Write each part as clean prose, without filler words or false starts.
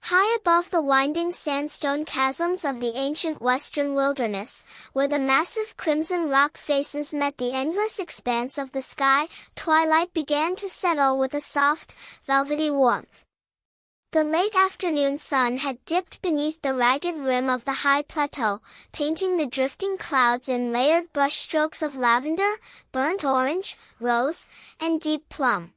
High above the winding sandstone chasms of the ancient western wilderness, where the massive crimson rock faces met the endless expanse of the sky, twilight began to settle with a soft, velvety warmth. The late afternoon sun had dipped beneath the ragged rim of the high plateau, painting the drifting clouds in layered brushstrokes of lavender, burnt orange, rose, and deep plum.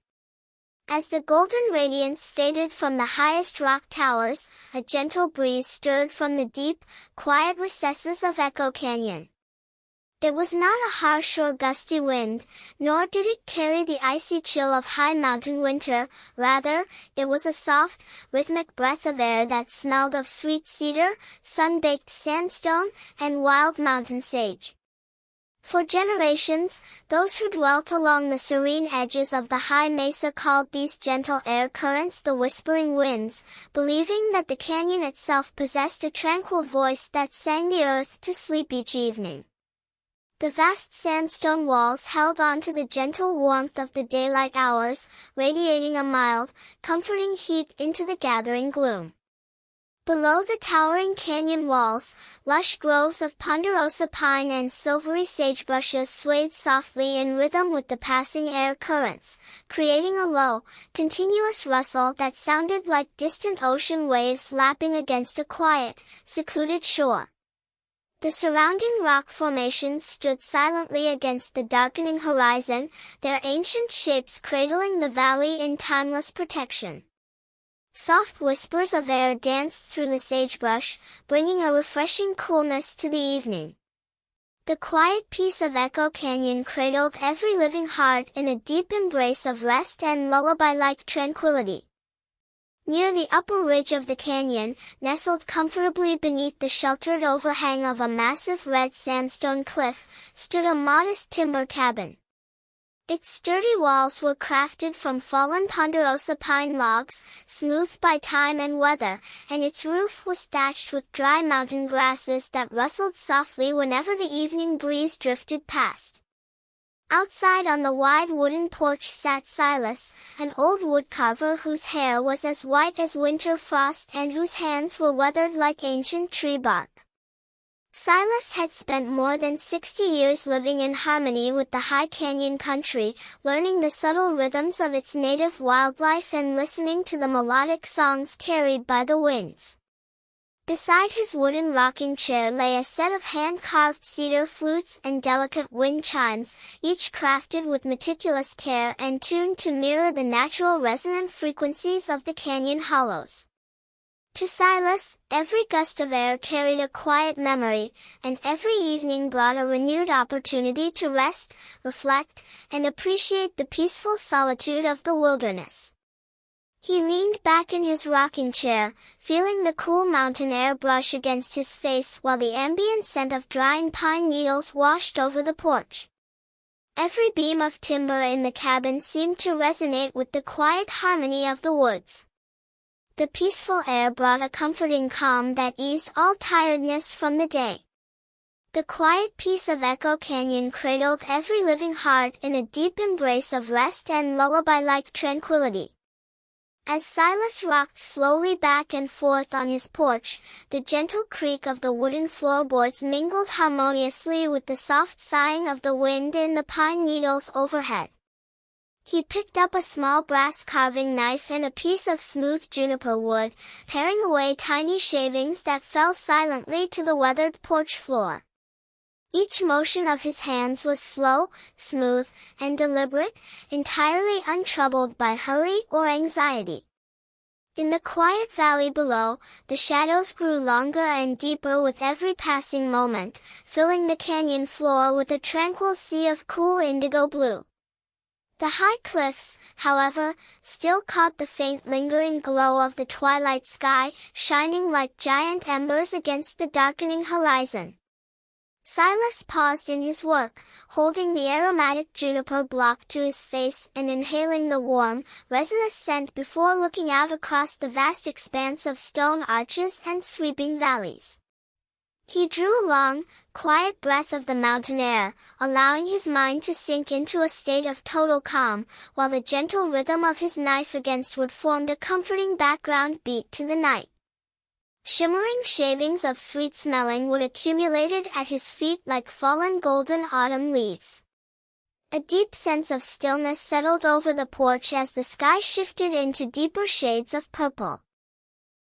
As the golden radiance faded from the highest rock towers, a gentle breeze stirred from the deep, quiet recesses of Echo Canyon. It was not a harsh or gusty wind, nor did it carry the icy chill of high mountain winter. Rather, it was a soft, rhythmic breath of air that smelled of sweet cedar, sun-baked sandstone, and wild mountain sage. For generations, those who dwelt along the serene edges of the high mesa called these gentle air currents the whispering winds, believing that the canyon itself possessed a tranquil voice that sang the earth to sleep each evening. The vast sandstone walls held on to the gentle warmth of the daylight hours, radiating a mild, comforting heat into the gathering gloom. Below the towering canyon walls, lush groves of ponderosa pine and silvery sagebrushes swayed softly in rhythm with the passing air currents, creating a low, continuous rustle that sounded like distant ocean waves lapping against a quiet, secluded shore. The surrounding rock formations stood silently against the darkening horizon, their ancient shapes cradling the valley in timeless protection. Soft whispers of air danced through the sagebrush, bringing a refreshing coolness to the evening. The quiet peace of Echo Canyon cradled every living heart in a deep embrace of rest and lullaby-like tranquility. Near the upper ridge of the canyon, nestled comfortably beneath the sheltered overhang of a massive red sandstone cliff, stood a modest timber cabin. Its sturdy walls were crafted from fallen ponderosa pine logs, smoothed by time and weather, and its roof was thatched with dry mountain grasses that rustled softly whenever the evening breeze drifted past. Outside on the wide wooden porch sat Silas, an old woodcarver whose hair was as white as winter frost and whose hands were weathered like ancient tree bark. Silas had spent more than 60 years living in harmony with the high canyon country, learning the subtle rhythms of its native wildlife and listening to the melodic songs carried by the winds. Beside his wooden rocking chair lay a set of hand-carved cedar flutes and delicate wind chimes, each crafted with meticulous care and tuned to mirror the natural resonant frequencies of the canyon hollows. To Silas, every gust of air carried a quiet memory, and every evening brought a renewed opportunity to rest, reflect, and appreciate the peaceful solitude of the wilderness. He leaned back in his rocking chair, feeling the cool mountain air brush against his face while the ambient scent of drying pine needles washed over the porch. Every beam of timber in the cabin seemed to resonate with the quiet harmony of the woods. The peaceful air brought a comforting calm that eased all tiredness from the day. The quiet peace of Echo Canyon cradled every living heart in a deep embrace of rest and lullaby-like tranquility. As Silas rocked slowly back and forth on his porch, the gentle creak of the wooden floorboards mingled harmoniously with the soft sighing of the wind in the pine needles overhead. He picked up a small brass carving knife and a piece of smooth juniper wood, paring away tiny shavings that fell silently to the weathered porch floor. Each motion of his hands was slow, smooth, and deliberate, entirely untroubled by hurry or anxiety. In the quiet valley below, the shadows grew longer and deeper with every passing moment, filling the canyon floor with a tranquil sea of cool indigo blue. The high cliffs, however, still caught the faint lingering glow of the twilight sky, shining like giant embers against the darkening horizon. Silas paused in his work, holding the aromatic juniper block to his face and inhaling the warm, resinous scent before looking out across the vast expanse of stone arches and sweeping valleys. He drew a long, quiet breath of the mountain air, allowing his mind to sink into a state of total calm, while the gentle rhythm of his knife against wood formed a comforting background beat to the night. Shimmering shavings of sweet-smelling wood accumulated at his feet like fallen golden autumn leaves. A deep sense of stillness settled over the porch as the sky shifted into deeper shades of purple.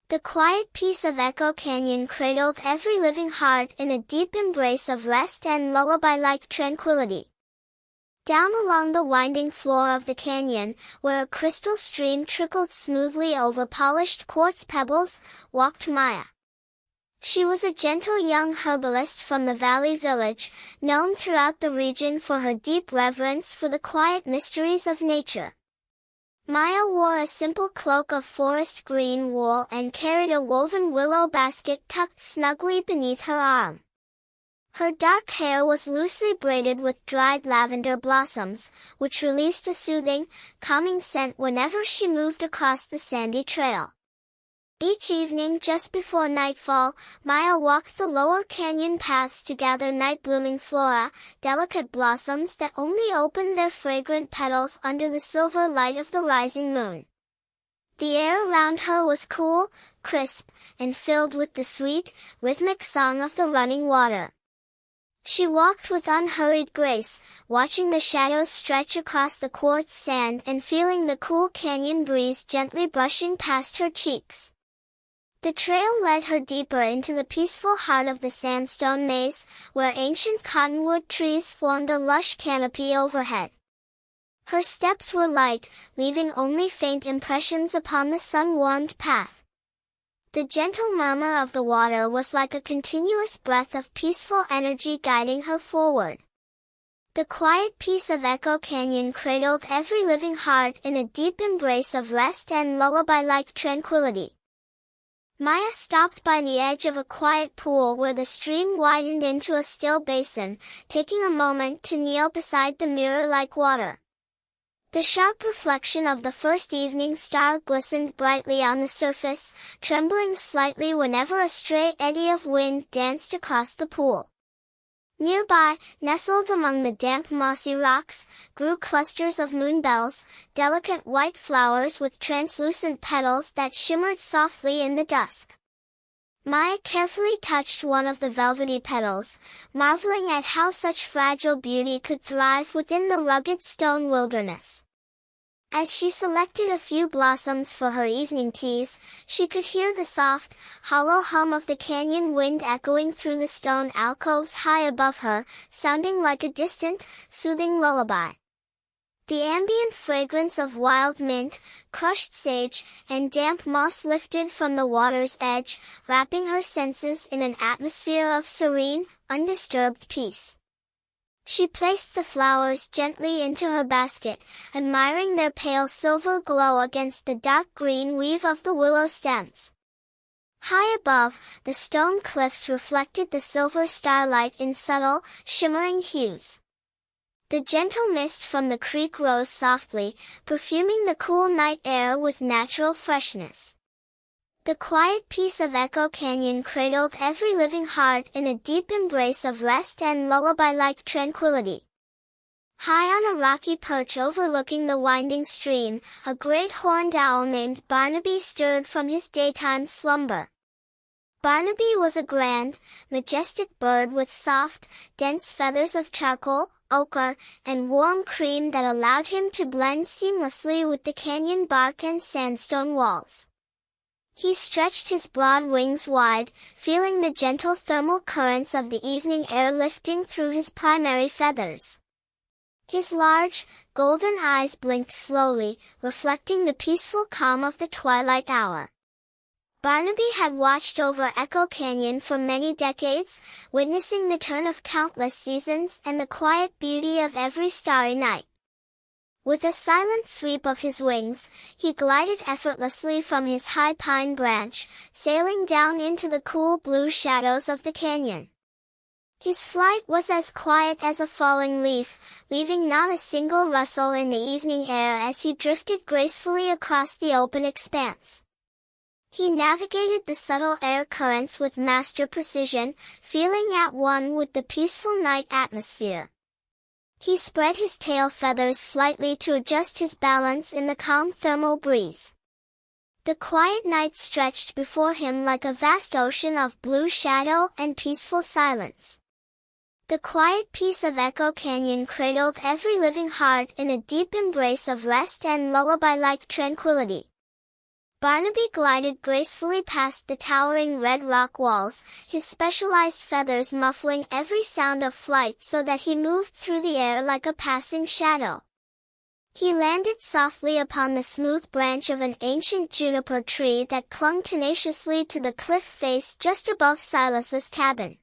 The quiet peace of Echo Canyon cradled every living heart in a deep embrace of rest and lullaby-like tranquility. Down along the winding floor of the canyon, where a crystal stream trickled smoothly over polished quartz pebbles, walked Maya. She was a gentle young herbalist from the valley village, known throughout the region for her deep reverence for the quiet mysteries of nature. Maya wore a simple cloak of forest green wool and carried a woven willow basket tucked snugly beneath her arm. Her dark hair was loosely braided with dried lavender blossoms, which released a soothing, calming scent whenever she moved across the sandy trail. Each evening just before nightfall, Maya walked the lower canyon paths to gather night-blooming flora, delicate blossoms that only opened their fragrant petals under the silver light of the rising moon. The air around her was cool, crisp, and filled with the sweet, rhythmic song of the running water. She walked with unhurried grace, watching the shadows stretch across the quartz sand and feeling the cool canyon breeze gently brushing past her cheeks. The trail led her deeper into the peaceful heart of the sandstone maze, where ancient cottonwood trees formed a lush canopy overhead. Her steps were light, leaving only faint impressions upon the sun-warmed path. The gentle murmur of the water was like a continuous breath of peaceful energy guiding her forward. The quiet peace of Echo Canyon cradled every living heart in a deep embrace of rest and lullaby-like tranquility. Maya stopped by the edge of a quiet pool where the stream widened into a still basin, taking a moment to kneel beside the mirror-like water. The sharp reflection of the first evening star glistened brightly on the surface, trembling slightly whenever a stray eddy of wind danced across the pool. Nearby, nestled among the damp mossy rocks, grew clusters of moonbells, delicate white flowers with translucent petals that shimmered softly in the dusk. Maya carefully touched one of the velvety petals, marveling at how such fragile beauty could thrive within the rugged stone wilderness. As she selected a few blossoms for her evening teas, she could hear the soft, hollow hum of the canyon wind echoing through the stone alcoves high above her, sounding like a distant, soothing lullaby. The ambient fragrance of wild mint, crushed sage, and damp moss lifted from the water's edge, wrapping her senses in an atmosphere of serene, undisturbed peace. She placed the flowers gently into her basket, admiring their pale silver glow against the dark green weave of the willow stems. High above, the stone cliffs reflected the silver starlight in subtle, shimmering hues. The gentle mist from the creek rose softly, perfuming the cool night air with natural freshness. The quiet peace of Echo Canyon cradled every living heart in a deep embrace of rest and lullaby-like tranquility. High on a rocky perch overlooking the winding stream, a great horned owl named Barnaby stirred from his daytime slumber. Barnaby was a grand, majestic bird with soft, dense feathers of charcoal, ochre, and warm cream that allowed him to blend seamlessly with the canyon bark and sandstone walls. He stretched his broad wings wide, feeling the gentle thermal currents of the evening air lifting through his primary feathers. His large, golden eyes blinked slowly, reflecting the peaceful calm of the twilight hour. Barnaby had watched over Echo Canyon for many decades, witnessing the turn of countless seasons and the quiet beauty of every starry night. With a silent sweep of his wings, he glided effortlessly from his high pine branch, sailing down into the cool blue shadows of the canyon. His flight was as quiet as a falling leaf, leaving not a single rustle in the evening air as he drifted gracefully across the open expanse. He navigated the subtle air currents with master precision, feeling at one with the peaceful night atmosphere. He spread his tail feathers slightly to adjust his balance in the calm thermal breeze. The quiet night stretched before him like a vast ocean of blue shadow and peaceful silence. The quiet peace of Echo Canyon cradled every living heart in a deep embrace of rest and lullaby-like tranquility. Barnaby glided gracefully past the towering red rock walls, his specialized feathers muffling every sound of flight so that he moved through the air like a passing shadow. He landed softly upon the smooth branch of an ancient juniper tree that clung tenaciously to the cliff face just above Silas's cabin.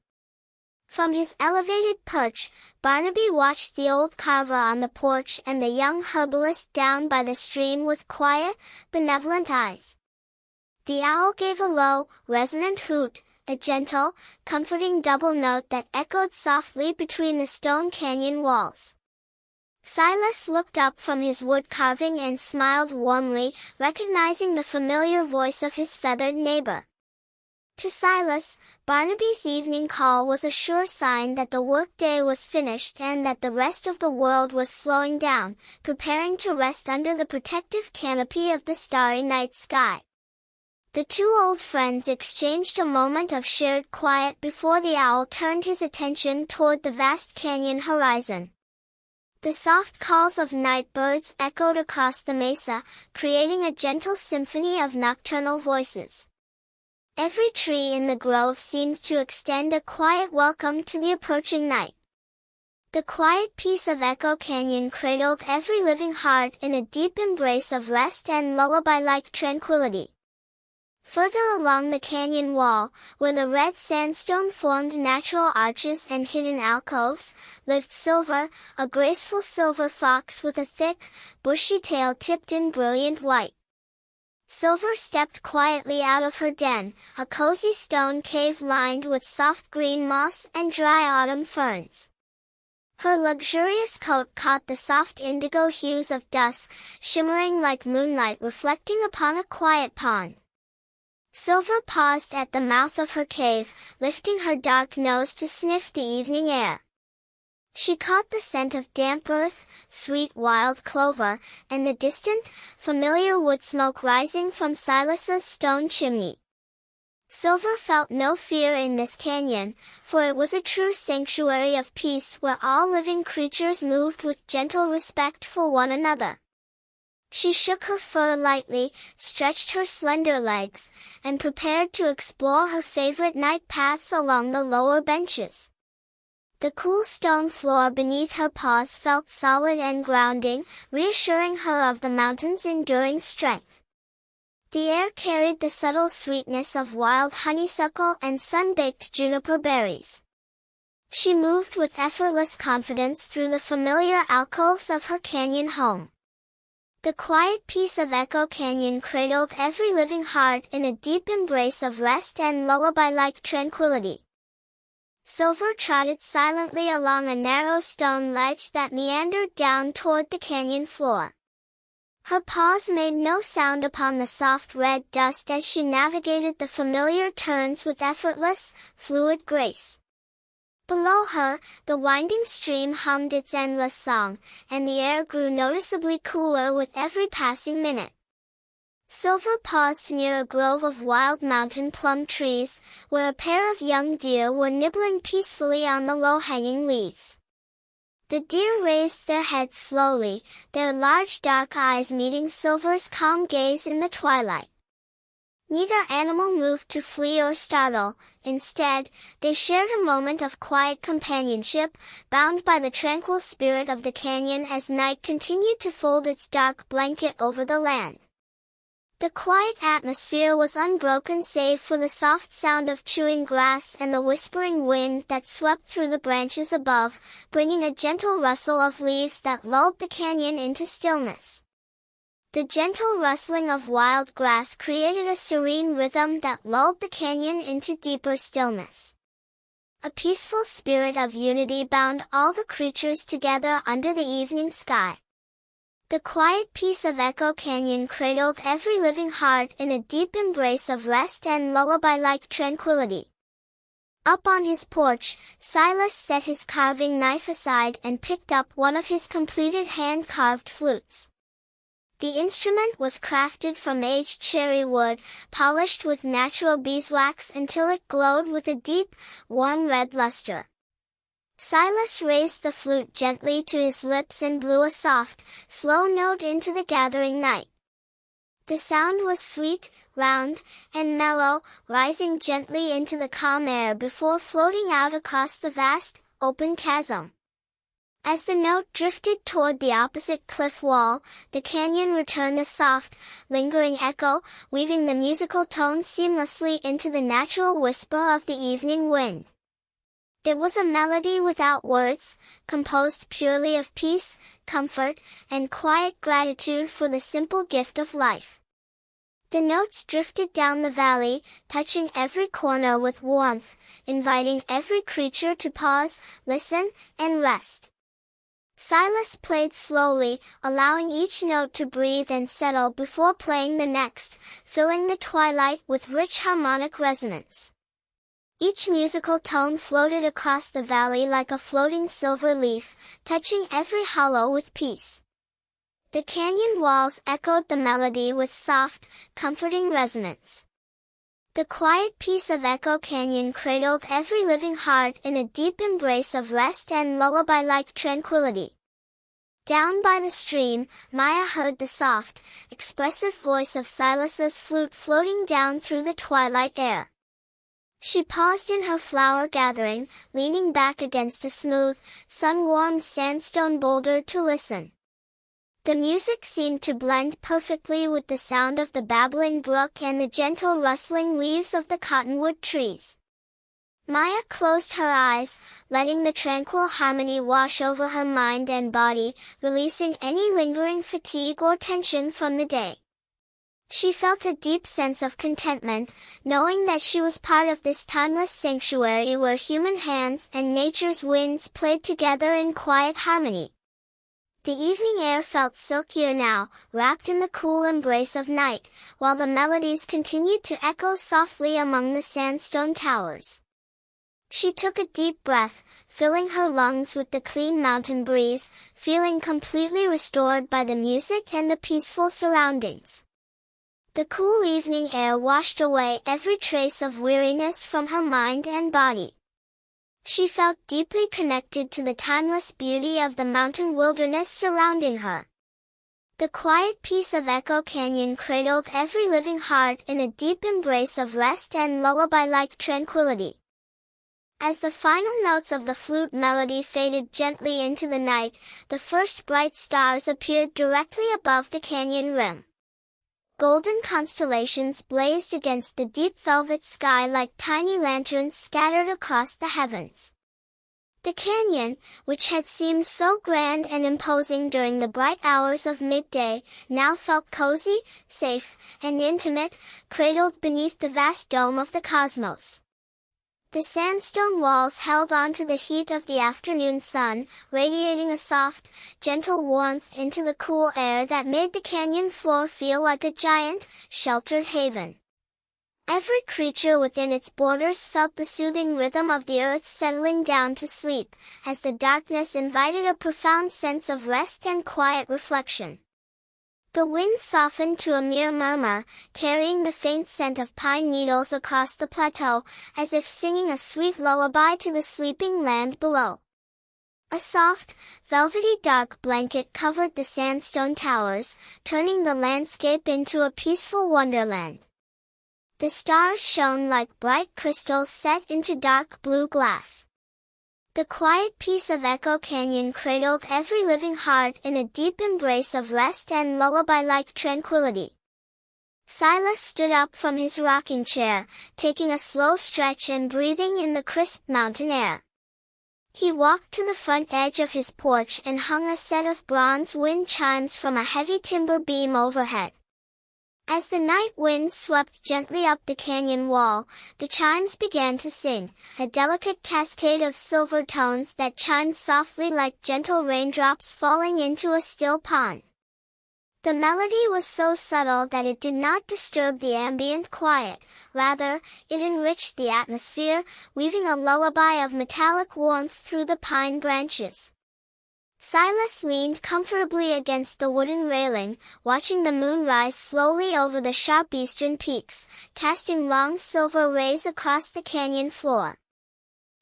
From his elevated perch, Barnaby watched the old carver on the porch and the young herbalist down by the stream with quiet, benevolent eyes. The owl gave a low, resonant hoot, a gentle, comforting double note that echoed softly between the stone canyon walls. Silas looked up from his wood carving and smiled warmly, recognizing the familiar voice of his feathered neighbor. To Silas, Barnaby's evening call was a sure sign that the workday was finished and that the rest of the world was slowing down, preparing to rest under the protective canopy of the starry night sky. The two old friends exchanged a moment of shared quiet before the owl turned his attention toward the vast canyon horizon. The soft calls of night birds echoed across the mesa, creating a gentle symphony of nocturnal voices. Every tree in the grove seemed to extend a quiet welcome to the approaching night. The quiet peace of Echo Canyon cradled every living heart in a deep embrace of rest and lullaby-like tranquility. Further along the canyon wall, where the red sandstone formed natural arches and hidden alcoves, lived Silver, a graceful silver fox with a thick, bushy tail tipped in brilliant white. Silver stepped quietly out of her den, a cozy stone cave lined with soft green moss and dry autumn ferns. Her luxurious coat caught the soft indigo hues of dusk, shimmering like moonlight reflecting upon a quiet pond. Silver paused at the mouth of her cave, lifting her dark nose to sniff the evening air. She caught the scent of damp earth, sweet wild clover, and the distant, familiar wood smoke rising from Silas's stone chimney. Silver felt no fear in this canyon, for it was a true sanctuary of peace where all living creatures moved with gentle respect for one another. She shook her fur lightly, stretched her slender legs, and prepared to explore her favorite night paths along the lower benches. The cool stone floor beneath her paws felt solid and grounding, reassuring her of the mountain's enduring strength. The air carried the subtle sweetness of wild honeysuckle and sun-baked juniper berries. She moved with effortless confidence through the familiar alcoves of her canyon home. The quiet peace of Echo Canyon cradled every living heart in a deep embrace of rest and lullaby-like tranquility. Silver trotted silently along a narrow stone ledge that meandered down toward the canyon floor. Her paws made no sound upon the soft red dust as she navigated the familiar turns with effortless, fluid grace. Below her, the winding stream hummed its endless song, and the air grew noticeably cooler with every passing minute. Silver paused near a grove of wild mountain plum trees, where a pair of young deer were nibbling peacefully on the low-hanging leaves. The deer raised their heads slowly, their large dark eyes meeting Silver's calm gaze in the twilight. Neither animal moved to flee or startle. Instead, they shared a moment of quiet companionship, bound by the tranquil spirit of the canyon as night continued to fold its dark blanket over the land. The quiet atmosphere was unbroken save for the soft sound of chewing grass and the whispering wind that swept through the branches above, bringing a gentle rustle of leaves that lulled the canyon into stillness. The gentle rustling of wild grass created a serene rhythm that lulled the canyon into deeper stillness. A peaceful spirit of unity bound all the creatures together under the evening sky. The quiet peace of Echo Canyon cradled every living heart in a deep embrace of rest and lullaby-like tranquility. Up on his porch, Silas set his carving knife aside and picked up one of his completed hand-carved flutes. The instrument was crafted from aged cherry wood, polished with natural beeswax until it glowed with a deep, warm red luster. Silas raised the flute gently to his lips and blew a soft, slow note into the gathering night. The sound was sweet, round, and mellow, rising gently into the calm air before floating out across the vast, open chasm. As the note drifted toward the opposite cliff wall, the canyon returned a soft, lingering echo, weaving the musical tones seamlessly into the natural whisper of the evening wind. It was a melody without words, composed purely of peace, comfort, and quiet gratitude for the simple gift of life. The notes drifted down the valley, touching every corner with warmth, inviting every creature to pause, listen, and rest. Silas played slowly, allowing each note to breathe and settle before playing the next, filling the twilight with rich harmonic resonance. Each musical tone floated across the valley like a floating silver leaf, touching every hollow with peace. The canyon walls echoed the melody with soft, comforting resonance. The quiet peace of Echo Canyon cradled every living heart in a deep embrace of rest and lullaby-like tranquility. Down by the stream, Maya heard the soft, expressive voice of Silas's flute floating down through the twilight air. She paused in her flower gathering, leaning back against a smooth, sun-warmed sandstone boulder to listen. The music seemed to blend perfectly with the sound of the babbling brook and the gentle rustling leaves of the cottonwood trees. Maya closed her eyes, letting the tranquil harmony wash over her mind and body, releasing any lingering fatigue or tension from the day. She felt a deep sense of contentment, knowing that she was part of this timeless sanctuary where human hands and nature's winds played together in quiet harmony. The evening air felt silkier now, wrapped in the cool embrace of night, while the melodies continued to echo softly among the sandstone towers. She took a deep breath, filling her lungs with the clean mountain breeze, feeling completely restored by the music and the peaceful surroundings. The cool evening air washed away every trace of weariness from her mind and body. She felt deeply connected to the timeless beauty of the mountain wilderness surrounding her. The quiet peace of Echo Canyon cradled every living heart in a deep embrace of rest and lullaby-like tranquility. As the final notes of the flute melody faded gently into the night, the first bright stars appeared directly above the canyon rim. Golden constellations blazed against the deep velvet sky like tiny lanterns scattered across the heavens. The canyon, which had seemed so grand and imposing during the bright hours of midday, now felt cozy, safe, and intimate, cradled beneath the vast dome of the cosmos. The sandstone walls held on to the heat of the afternoon sun, radiating a soft, gentle warmth into the cool air that made the canyon floor feel like a giant, sheltered haven. Every creature within its borders felt the soothing rhythm of the earth settling down to sleep, as the darkness invited a profound sense of rest and quiet reflection. The wind softened to a mere murmur, carrying the faint scent of pine needles across the plateau, as if singing a sweet lullaby to the sleeping land below. A soft, velvety dark blanket covered the sandstone towers, turning the landscape into a peaceful wonderland. The stars shone like bright crystals set into dark blue glass. The quiet peace of Echo Canyon cradled every living heart in a deep embrace of rest and lullaby-like tranquility. Silas stood up from his rocking chair, taking a slow stretch and breathing in the crisp mountain air. He walked to the front edge of his porch and hung a set of bronze wind chimes from a heavy timber beam overhead. As the night wind swept gently up the canyon wall, the chimes began to sing, a delicate cascade of silver tones that chimed softly like gentle raindrops falling into a still pond. The melody was so subtle that it did not disturb the ambient quiet, rather, it enriched the atmosphere, weaving a lullaby of metallic warmth through the pine branches. Silas leaned comfortably against the wooden railing, watching the moon rise slowly over the sharp eastern peaks, casting long silver rays across the canyon floor.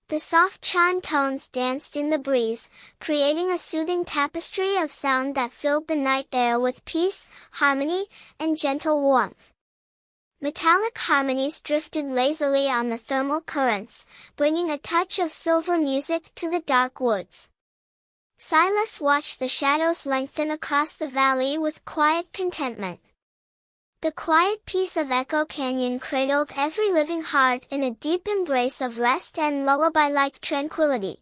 The soft chime tones danced in the breeze, creating a soothing tapestry of sound that filled the night air with peace, harmony, and gentle warmth. Metallic harmonies drifted lazily on the thermal currents, bringing a touch of silver music to the dark woods. Silas watched the shadows lengthen across the valley with quiet contentment. The quiet peace of Echo Canyon cradled every living heart in a deep embrace of rest and lullaby-like tranquility.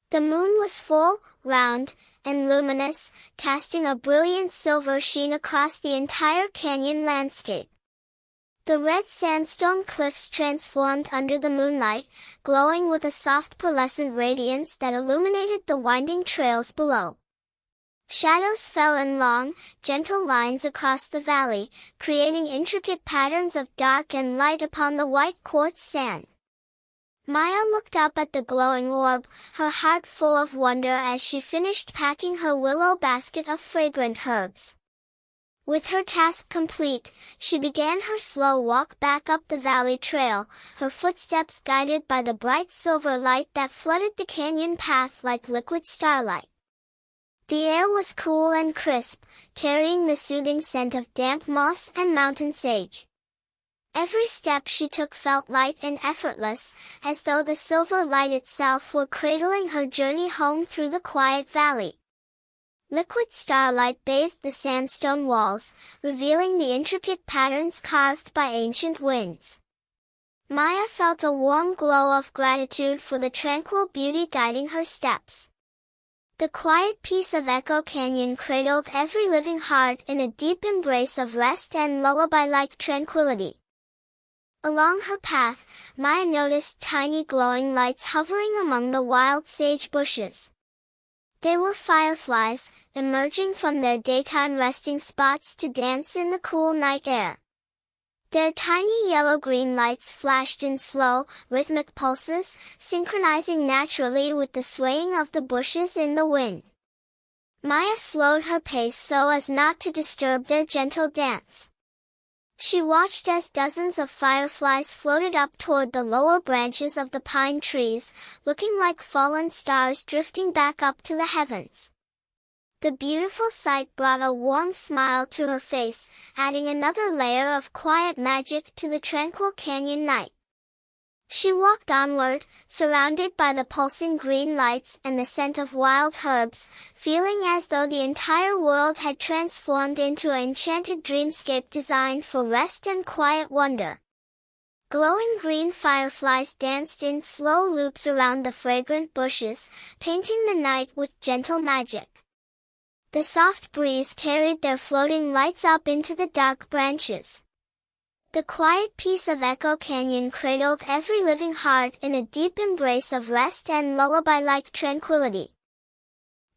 The moon was full, round, and luminous, casting a brilliant silver sheen across the entire canyon landscape. The red sandstone cliffs transformed under the moonlight, glowing with a soft pearlescent radiance that illuminated the winding trails below. Shadows fell in long, gentle lines across the valley, creating intricate patterns of dark and light upon the white quartz sand. Maya looked up at the glowing orb, her heart full of wonder as she finished packing her willow basket of fragrant herbs. With her task complete, she began her slow walk back up the valley trail, her footsteps guided by the bright silver light that flooded the canyon path like liquid starlight. The air was cool and crisp, carrying the soothing scent of damp moss and mountain sage. Every step she took felt light and effortless, as though the silver light itself were cradling her journey home through the quiet valley. Liquid starlight bathed the sandstone walls, revealing the intricate patterns carved by ancient winds. Maya felt a warm glow of gratitude for the tranquil beauty guiding her steps. The quiet peace of Echo Canyon cradled every living heart in a deep embrace of rest and lullaby-like tranquility. Along her path, Maya noticed tiny glowing lights hovering among the wild sage bushes. They were fireflies, emerging from their daytime resting spots to dance in the cool night air. Their tiny yellow-green lights flashed in slow, rhythmic pulses, synchronizing naturally with the swaying of the bushes in the wind. Maya slowed her pace so as not to disturb their gentle dance. She watched as dozens of fireflies floated up toward the lower branches of the pine trees, looking like fallen stars drifting back up to the heavens. The beautiful sight brought a warm smile to her face, adding another layer of quiet magic to the tranquil canyon night. She walked onward, surrounded by the pulsing green lights and the scent of wild herbs, feeling as though the entire world had transformed into an enchanted dreamscape designed for rest and quiet wonder. Glowing green fireflies danced in slow loops around the fragrant bushes, painting the night with gentle magic. The soft breeze carried their floating lights up into the dark branches. The quiet peace of Echo Canyon cradled every living heart in a deep embrace of rest and lullaby-like tranquility.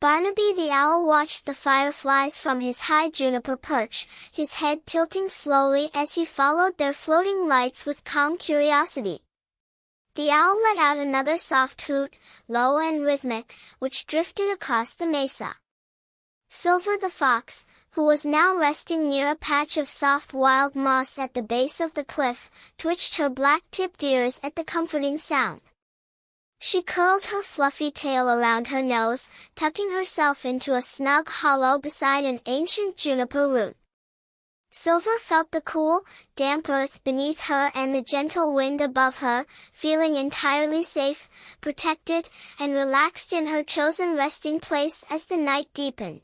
Barnaby the owl watched the fireflies from his high juniper perch, his head tilting slowly as he followed their floating lights with calm curiosity. The owl let out another soft hoot, low and rhythmic, which drifted across the mesa. Silver the fox, who was now resting near a patch of soft wild moss at the base of the cliff, twitched her black-tipped ears at the comforting sound. She curled her fluffy tail around her nose, tucking herself into a snug hollow beside an ancient juniper root. Silver felt the cool, damp earth beneath her and the gentle wind above her, feeling entirely safe, protected, and relaxed in her chosen resting place as the night deepened.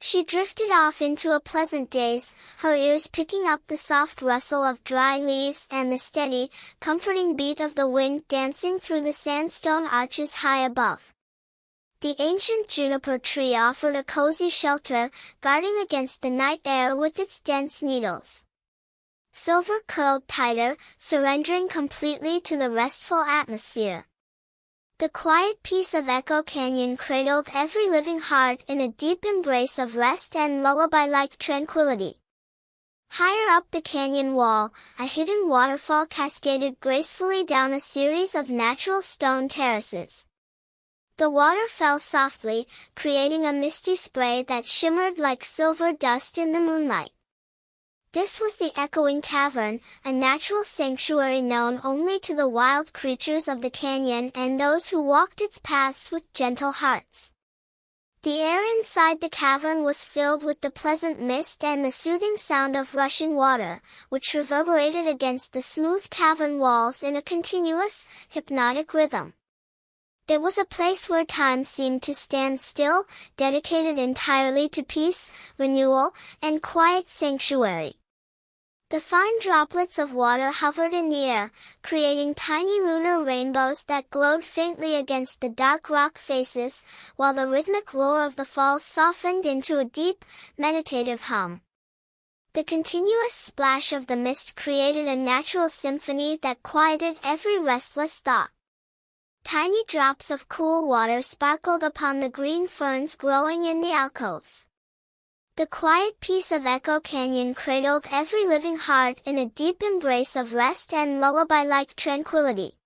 She drifted off into a pleasant daze, her ears picking up the soft rustle of dry leaves and the steady, comforting beat of the wind dancing through the sandstone arches high above. The ancient juniper tree offered a cozy shelter, guarding against the night air with its dense needles. Silver curled tighter, surrendering completely to the restful atmosphere. The quiet peace of Echo Canyon cradled every living heart in a deep embrace of rest and lullaby-like tranquility. Higher up the canyon wall, a hidden waterfall cascaded gracefully down a series of natural stone terraces. The water fell softly, creating a misty spray that shimmered like silver dust in the moonlight. This was the echoing cavern, a natural sanctuary known only to the wild creatures of the canyon and those who walked its paths with gentle hearts. The air inside the cavern was filled with the pleasant mist and the soothing sound of rushing water, which reverberated against the smooth cavern walls in a continuous, hypnotic rhythm. It was a place where time seemed to stand still, dedicated entirely to peace, renewal, and quiet sanctuary. The fine droplets of water hovered in the air, creating tiny lunar rainbows that glowed faintly against the dark rock faces, while the rhythmic roar of the falls softened into a deep, meditative hum. The continuous splash of the mist created a natural symphony that quieted every restless thought. Tiny drops of cool water sparkled upon the green ferns growing in the alcoves. The quiet peace of Echo Canyon cradled every living heart in a deep embrace of rest and lullaby-like tranquility.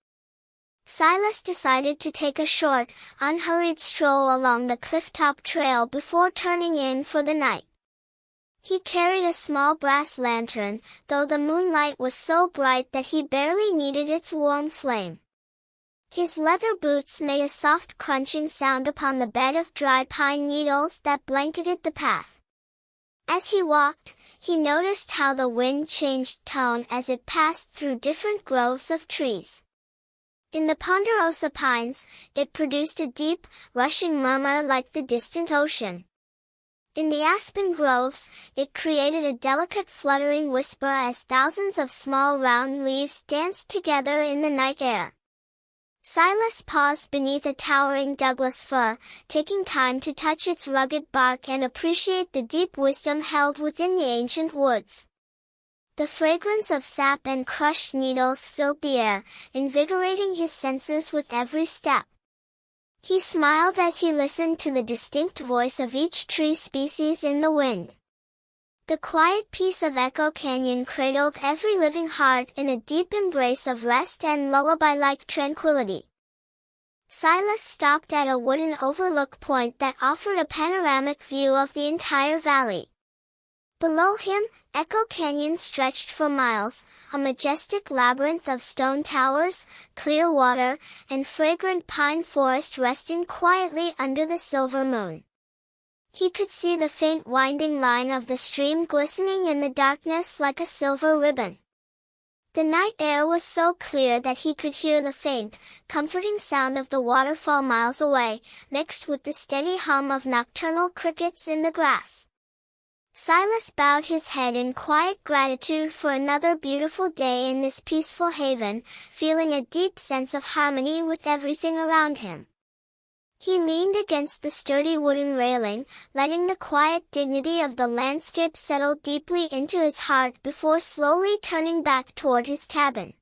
Silas decided to take a short, unhurried stroll along the clifftop trail before turning in for the night. He carried a small brass lantern, though the moonlight was so bright that he barely needed its warm flame. His leather boots made a soft crunching sound upon the bed of dry pine needles that blanketed the path. As he walked, he noticed how the wind changed tone as it passed through different groves of trees. In the ponderosa pines, it produced a deep, rushing murmur like the distant ocean. In the aspen groves, it created a delicate fluttering whisper as thousands of small round leaves danced together in the night air. Silas paused beneath a towering Douglas fir, taking time to touch its rugged bark and appreciate the deep wisdom held within the ancient woods. The fragrance of sap and crushed needles filled the air, invigorating his senses with every step. He smiled as he listened to the distinct voice of each tree species in the wind. The quiet peace of Echo Canyon cradled every living heart in a deep embrace of rest and lullaby-like tranquility. Silas stopped at a wooden overlook point that offered a panoramic view of the entire valley. Below him, Echo Canyon stretched for miles, a majestic labyrinth of stone towers, clear water, and fragrant pine forest resting quietly under the silver moon. He could see the faint winding line of the stream glistening in the darkness like a silver ribbon. The night air was so clear that he could hear the faint, comforting sound of the waterfall miles away, mixed with the steady hum of nocturnal crickets in the grass. Silas bowed his head in quiet gratitude for another beautiful day in this peaceful haven, feeling a deep sense of harmony with everything around him. He leaned against the sturdy wooden railing, letting the quiet dignity of the landscape settle deeply into his heart before slowly turning back toward his cabin.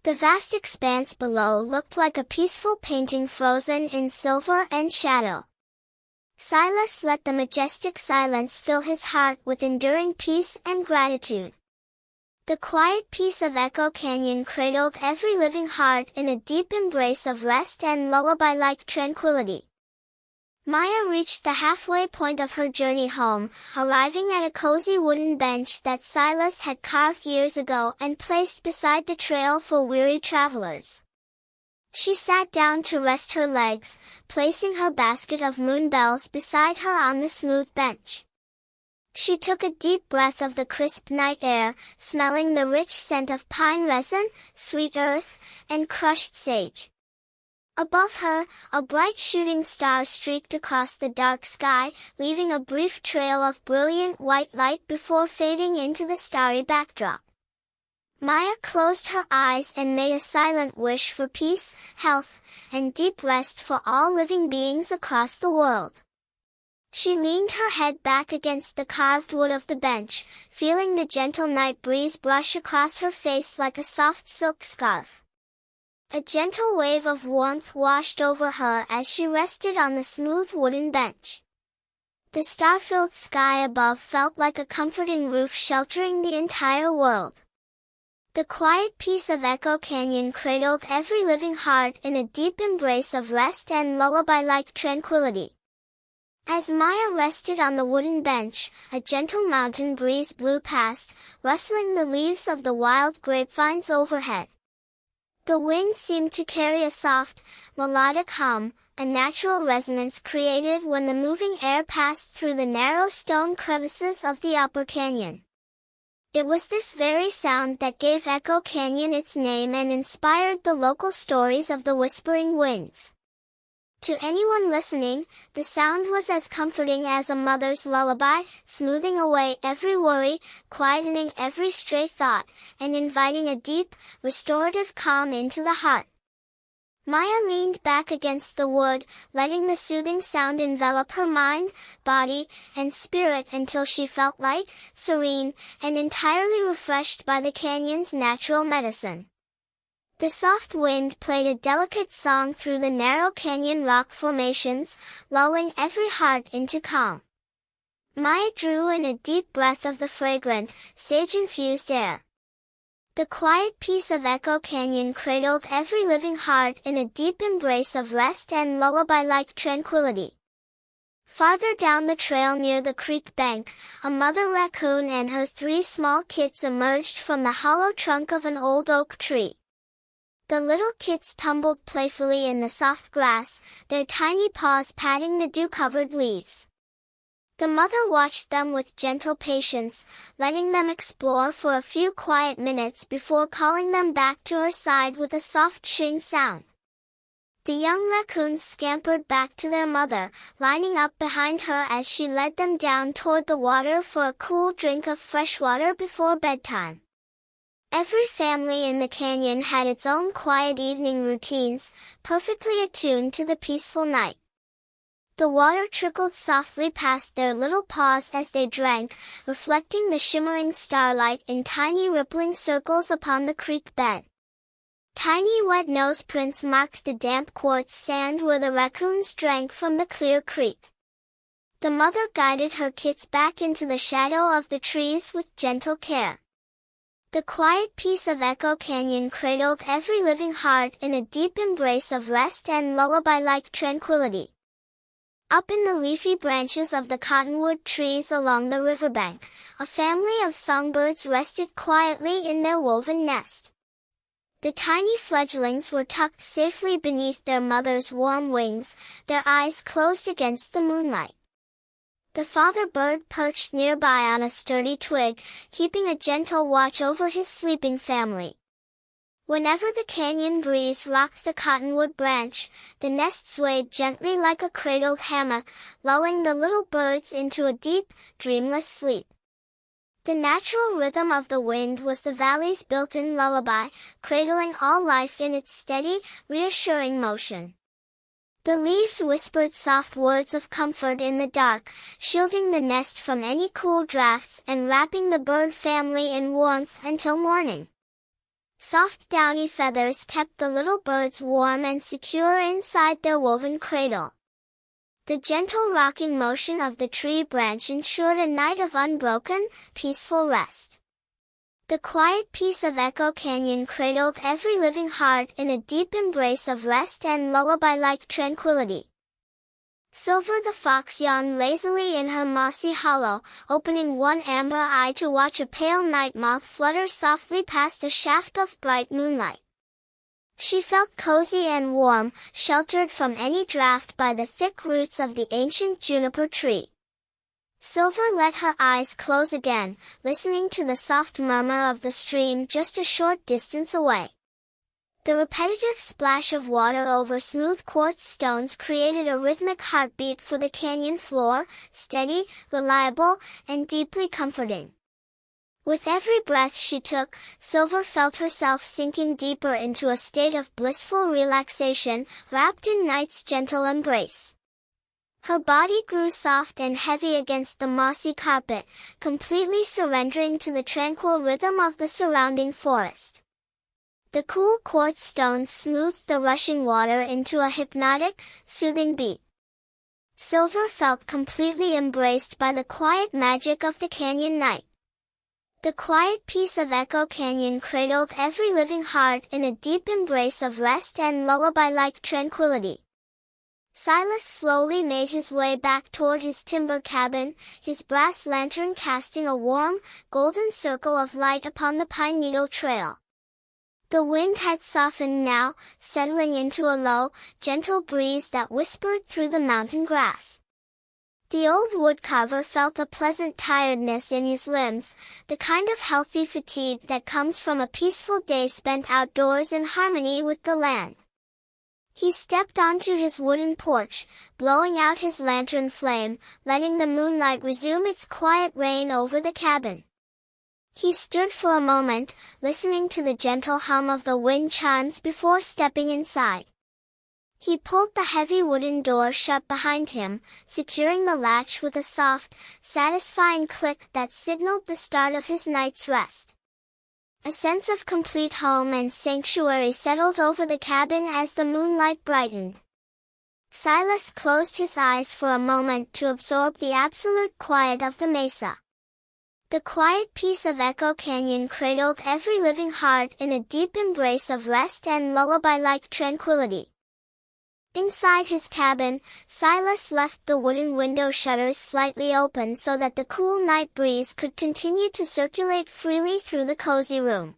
The vast expanse below looked like a peaceful painting frozen in silver and shadow. Silas let the majestic silence fill his heart with enduring peace and gratitude. The quiet peace of Echo Canyon cradled every living heart in a deep embrace of rest and lullaby-like tranquility. Maya reached the halfway point of her journey home, arriving at a cozy wooden bench that Silas had carved years ago and placed beside the trail for weary travelers. She sat down to rest her legs, placing her basket of moonbells beside her on the smooth bench. She took a deep breath of the crisp night air, smelling the rich scent of pine resin, sweet earth, and crushed sage. Above her, a bright shooting star streaked across the dark sky, leaving a brief trail of brilliant white light before fading into the starry backdrop. Maya closed her eyes and made a silent wish for peace, health, and deep rest for all living beings across the world. She leaned her head back against the carved wood of the bench, feeling the gentle night breeze brush across her face like a soft silk scarf. A gentle wave of warmth washed over her as she rested on the smooth wooden bench. The star-filled sky above felt like a comforting roof sheltering the entire world. The quiet peace of Echo Canyon cradled every living heart in a deep embrace of rest and lullaby-like tranquility. As Maya rested on the wooden bench, a gentle mountain breeze blew past, rustling the leaves of the wild grapevines overhead. The wind seemed to carry a soft, melodic hum, a natural resonance created when the moving air passed through the narrow stone crevices of the upper canyon. It was this very sound that gave Echo Canyon its name and inspired the local stories of the whispering winds. To anyone listening, the sound was as comforting as a mother's lullaby, smoothing away every worry, quietening every stray thought, and inviting a deep, restorative calm into the heart. Maya leaned back against the wood, letting the soothing sound envelop her mind, body, and spirit until she felt light, serene, and entirely refreshed by the canyon's natural medicine. The soft wind played a delicate song through the narrow canyon rock formations, lulling every heart into calm. Maya drew in a deep breath of the fragrant, sage-infused air. The quiet peace of Echo Canyon cradled every living heart in a deep embrace of rest and lullaby-like tranquility. Farther down the trail near the creek bank, a mother raccoon and her 3 small kits emerged from the hollow trunk of an old oak tree. The little kits tumbled playfully in the soft grass, their tiny paws patting the dew-covered leaves. The mother watched them with gentle patience, letting them explore for a few quiet minutes before calling them back to her side with a soft shing sound. The young raccoons scampered back to their mother, lining up behind her as she led them down toward the water for a cool drink of fresh water before bedtime. Every family in the canyon had its own quiet evening routines, perfectly attuned to the peaceful night. The water trickled softly past their little paws as they drank, reflecting the shimmering starlight in tiny rippling circles upon the creek bed. Tiny wet nose prints marked the damp quartz sand where the raccoons drank from the clear creek. The mother guided her kits back into the shadow of the trees with gentle care. The quiet peace of Echo Canyon cradled every living heart in a deep embrace of rest and lullaby-like tranquility. Up in the leafy branches of the cottonwood trees along the riverbank, a family of songbirds rested quietly in their woven nest. The tiny fledglings were tucked safely beneath their mother's warm wings, their eyes closed against the moonlight. The father bird perched nearby on a sturdy twig, keeping a gentle watch over his sleeping family. Whenever the canyon breeze rocked the cottonwood branch, the nest swayed gently like a cradled hammock, lulling the little birds into a deep, dreamless sleep. The natural rhythm of the wind was the valley's built-in lullaby, cradling all life in its steady, reassuring motion. The leaves whispered soft words of comfort in the dark, shielding the nest from any cool drafts and wrapping the bird family in warmth until morning. Soft downy feathers kept the little birds warm and secure inside their woven cradle. The gentle rocking motion of the tree branch ensured a night of unbroken, peaceful rest. The quiet peace of Echo Canyon cradled every living heart in a deep embrace of rest and lullaby-like tranquility. Silver the fox yawned lazily in her mossy hollow, opening one amber eye to watch a pale night moth flutter softly past a shaft of bright moonlight. She felt cozy and warm, sheltered from any draft by the thick roots of the ancient juniper tree. Silver let her eyes close again, listening to the soft murmur of the stream just a short distance away. The repetitive splash of water over smooth quartz stones created a rhythmic heartbeat for the canyon floor, steady, reliable, and deeply comforting. With every breath she took, Silver felt herself sinking deeper into a state of blissful relaxation, wrapped in night's gentle embrace. Her body grew soft and heavy against the mossy carpet, completely surrendering to the tranquil rhythm of the surrounding forest. The cool quartz stones smoothed the rushing water into a hypnotic, soothing beat. Silver felt completely embraced by the quiet magic of the canyon night. The quiet peace of Echo Canyon cradled every living heart in a deep embrace of rest and lullaby-like tranquility. Silas slowly made his way back toward his timber cabin, his brass lantern casting a warm, golden circle of light upon the pine needle trail. The wind had softened now, settling into a low, gentle breeze that whispered through the mountain grass. The old woodcarver felt a pleasant tiredness in his limbs, the kind of healthy fatigue that comes from a peaceful day spent outdoors in harmony with the land. He stepped onto his wooden porch, blowing out his lantern flame, letting the moonlight resume its quiet reign over the cabin. He stood for a moment, listening to the gentle hum of the wind chimes before stepping inside. He pulled the heavy wooden door shut behind him, securing the latch with a soft, satisfying click that signaled the start of his night's rest. A sense of complete home and sanctuary settled over the cabin as the moonlight brightened. Silas closed his eyes for a moment to absorb the absolute quiet of the mesa. The quiet peace of Echo Canyon cradled every living heart in a deep embrace of rest and lullaby-like tranquility. Inside his cabin, Silas left the wooden window shutters slightly open so that the cool night breeze could continue to circulate freely through the cozy room.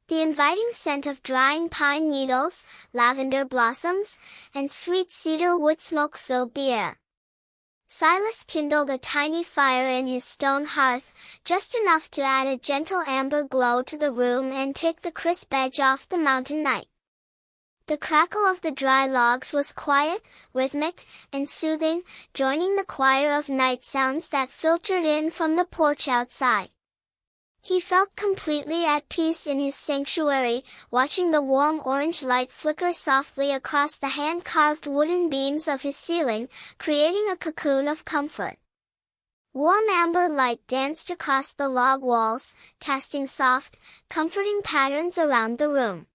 The inviting scent of drying pine needles, lavender blossoms, and sweet cedar wood smoke filled the air. Silas kindled a tiny fire in his stone hearth, just enough to add a gentle amber glow to the room and take the crisp edge off the mountain night. The crackle of the dry logs was quiet, rhythmic, and soothing, joining the choir of night sounds that filtered in from the porch outside. He felt completely at peace in his sanctuary, watching the warm orange light flicker softly across the hand-carved wooden beams of his ceiling, creating a cocoon of comfort. Warm amber light danced across the log walls, casting soft, comforting patterns around the room.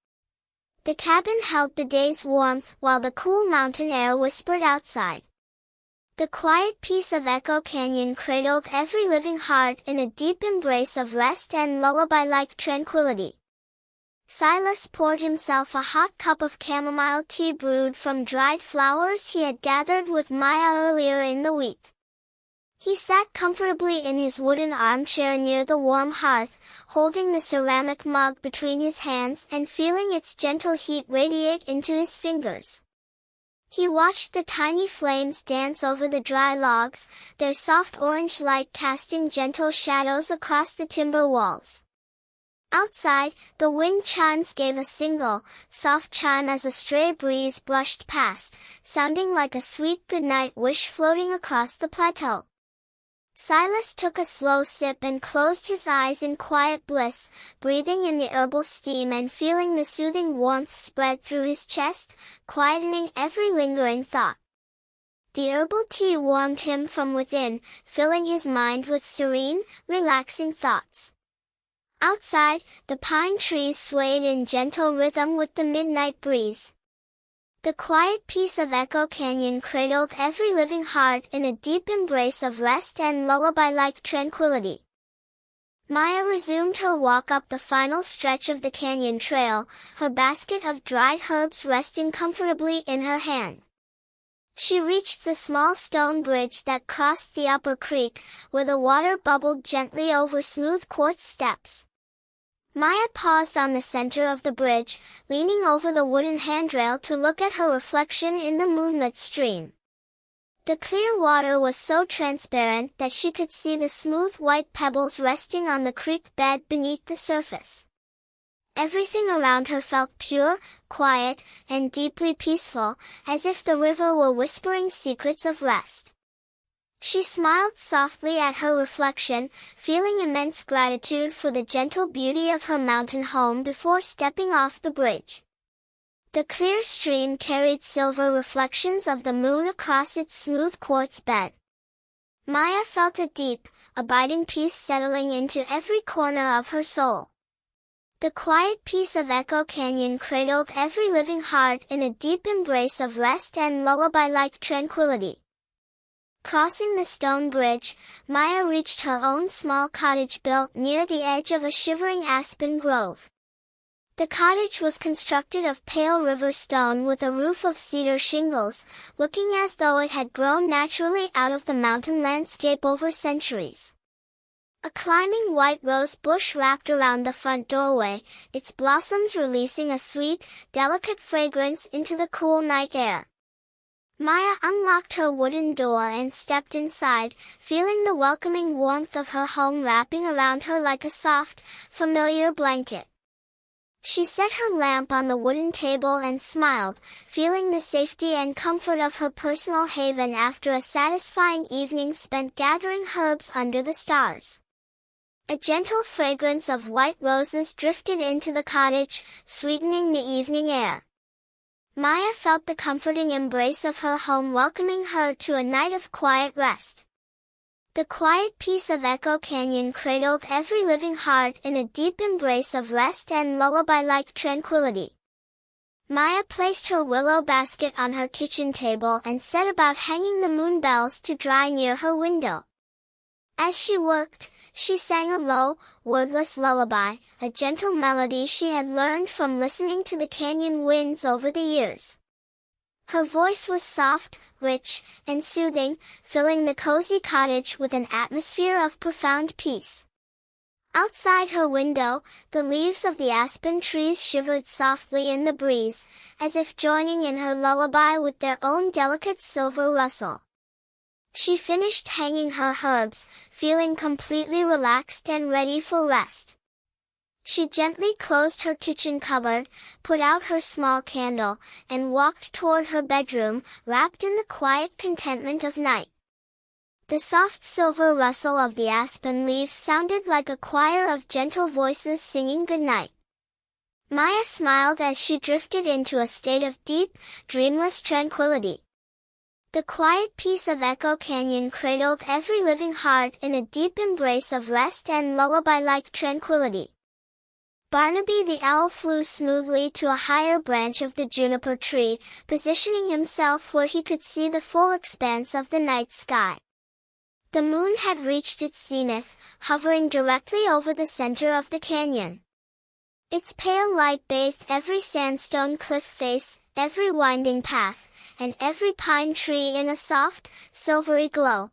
The cabin held the day's warmth while the cool mountain air whispered outside. The quiet peace of Echo Canyon cradled every living heart in a deep embrace of rest and lullaby-like tranquility. Silas poured himself a hot cup of chamomile tea brewed from dried flowers he had gathered with Maya earlier in the week. He sat comfortably in his wooden armchair near the warm hearth, holding the ceramic mug between his hands and feeling its gentle heat radiate into his fingers. He watched the tiny flames dance over the dry logs, their soft orange light casting gentle shadows across the timber walls. Outside, the wind chimes gave a single, soft chime as a stray breeze brushed past, sounding like a sweet goodnight wish floating across the plateau. Silas took a slow sip and closed his eyes in quiet bliss, breathing in the herbal steam and feeling the soothing warmth spread through his chest, quietening every lingering thought. The herbal tea warmed him from within, filling his mind with serene, relaxing thoughts. Outside, the pine trees swayed in gentle rhythm with the midnight breeze. The quiet peace of Echo Canyon cradled every living heart in a deep embrace of rest and lullaby-like tranquility. Maya resumed her walk up the final stretch of the canyon trail, her basket of dried herbs resting comfortably in her hand. She reached the small stone bridge that crossed the upper creek, where the water bubbled gently over smooth quartz steps. Maya paused on the center of the bridge, leaning over the wooden handrail to look at her reflection in the moonlit stream. The clear water was so transparent that she could see the smooth white pebbles resting on the creek bed beneath the surface. Everything around her felt pure, quiet, and deeply peaceful, as if the river were whispering secrets of rest. She smiled softly at her reflection, feeling immense gratitude for the gentle beauty of her mountain home before stepping off the bridge. The clear stream carried silver reflections of the moon across its smooth quartz bed. Maya felt a deep, abiding peace settling into every corner of her soul. The quiet peace of Echo Canyon cradled every living heart in a deep embrace of rest and lullaby-like tranquility. Crossing the stone bridge, Maya reached her own small cottage built near the edge of a shivering aspen grove. The cottage was constructed of pale river stone with a roof of cedar shingles, looking as though it had grown naturally out of the mountain landscape over centuries. A climbing white rose bush wrapped around the front doorway, its blossoms releasing a sweet, delicate fragrance into the cool night air. Maya unlocked her wooden door and stepped inside, feeling the welcoming warmth of her home wrapping around her like a soft, familiar blanket. She set her lamp on the wooden table and smiled, feeling the safety and comfort of her personal haven after a satisfying evening spent gathering herbs under the stars. A gentle fragrance of white roses drifted into the cottage, sweetening the evening air. Maya felt the comforting embrace of her home welcoming her to a night of quiet rest. The quiet peace of Echo Canyon cradled every living heart in a deep embrace of rest and lullaby-like tranquility. Maya placed her willow basket on her kitchen table and set about hanging the moon bells to dry near her window. As she worked, she sang a low, wordless lullaby, a gentle melody she had learned from listening to the canyon winds over the years. Her voice was soft, rich, and soothing, filling the cozy cottage with an atmosphere of profound peace. Outside her window, the leaves of the aspen trees shivered softly in the breeze, as if joining in her lullaby with their own delicate silver rustle. She finished hanging her herbs, feeling completely relaxed and ready for rest. She gently closed her kitchen cupboard, put out her small candle, and walked toward her bedroom, wrapped in the quiet contentment of night. The soft silver rustle of the aspen leaves sounded like a choir of gentle voices singing goodnight. Maya smiled as she drifted into a state of deep, dreamless tranquility. The quiet peace of Echo Canyon cradled every living heart in a deep embrace of rest and lullaby-like tranquility. Barnaby the owl flew smoothly to a higher branch of the juniper tree, positioning himself where he could see the full expanse of the night sky. The moon had reached its zenith, hovering directly over the center of the canyon. Its pale light bathed every sandstone cliff face, every winding path, and every pine tree in a soft, silvery glow.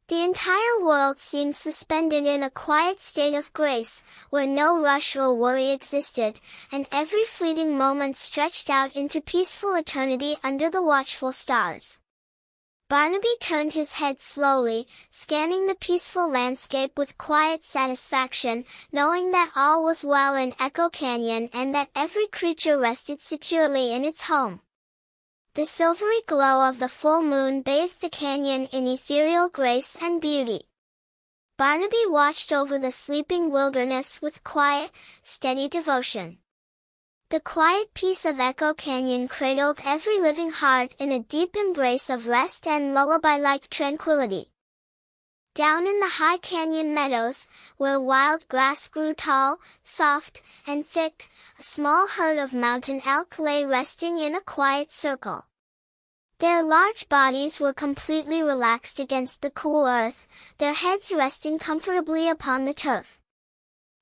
The entire world seemed suspended in a quiet state of grace, where no rush or worry existed, and every fleeting moment stretched out into peaceful eternity under the watchful stars. Barnaby turned his head slowly, scanning the peaceful landscape with quiet satisfaction, knowing that all was well in Echo Canyon and that every creature rested securely in its home. The silvery glow of the full moon bathed the canyon in ethereal grace and beauty. Barnaby watched over the sleeping wilderness with quiet, steady devotion. The quiet peace of Echo Canyon cradled every living heart in a deep embrace of rest and lullaby-like tranquility. Down in the high canyon meadows, where wild grass grew tall, soft, and thick, a small herd of mountain elk lay resting in a quiet circle. Their large bodies were completely relaxed against the cool earth, their heads resting comfortably upon the turf.